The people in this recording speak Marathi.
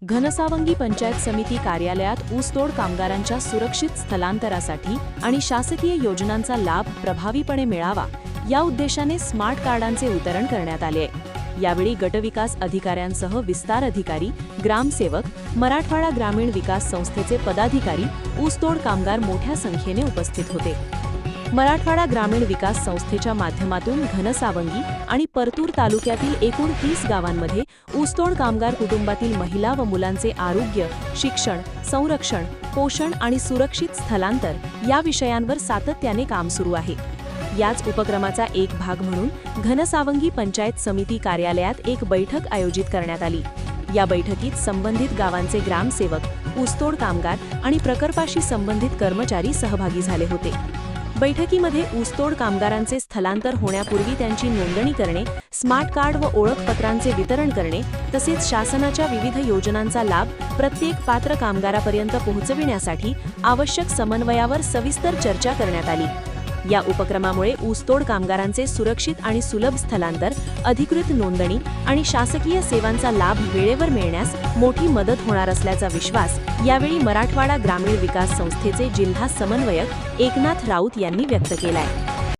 घनसावंगी पंचायत समिती कार्यालयात ऊसतोड कामगारांच्या सुरक्षित स्थलांतरासाठी आणि शासकीय योजनांचा लाभ प्रभावीपणे मिळावा या उद्देशाने स्मार्ट कार्डांचे वितरण करण्यात आले. यावेळी गटविकास अधिकाऱ्यांसह विस्तार अधिकारी, ग्रामसेवक, मराठवाडा ग्रामीण विकास संस्थेचे पदाधिकारी, ऊसतोड कामगार मोठ्या संख्येने उपस्थित होते. मराठवाडा ग्रामीण विकास संस्थेच्या माध्यमातून घनसावंगी आणि परतूर तालुक्यातील एकूण 30 गावांमध्ये ऊसतोड कामगार कुटुंबातील महिला व मुलांचे आरोग्य, शिक्षण, संरक्षण, पोषण आणि सुरक्षित स्थलांतर या विषयांवर सातत्याने काम सुरू आहे. याच उपक्रमाचा एक भाग म्हणून घनसावंगी पंचायत समिती कार्यालयात एक बैठक आयोजित करण्यात आली. या बैठकीत संबंधित गावांचे ग्रामसेवक, ऊसतोड कामगार आणि प्रकल्पाशी संबंधित कर्मचारी सहभागी झाले होते. बैठकीमध्ये ऊसतोड कामगारांचे स्थलांतर होण्यापूर्वी त्यांची नोंदणी करणे, स्मार्ट कार्ड व ओळखपत्रांचे वितरण करणे तसेच शासनाच्या विविध योजनांचा लाभ प्रत्येक पात्र कामगारापर्यंत पोहोचविण्यासाठी आवश्यक समन्वयावर सविस्तर चर्चा करण्यात आली. या उपक्रमामुळे ऊसतोड कामगारांचे सुरक्षित आणि सुलभ स्थलांतर, अधिकृत नोंदणी आणि शासकीय सेवांचा लाभ वेळेवर मिळण्यास मोठी मदत होणार असल्याचा विश्वास यावेळी मराठवाडा ग्रामीण विकास संस्थेचे जिल्हा समन्वयक एकनाथ राऊत यांनी व्यक्त केलाय.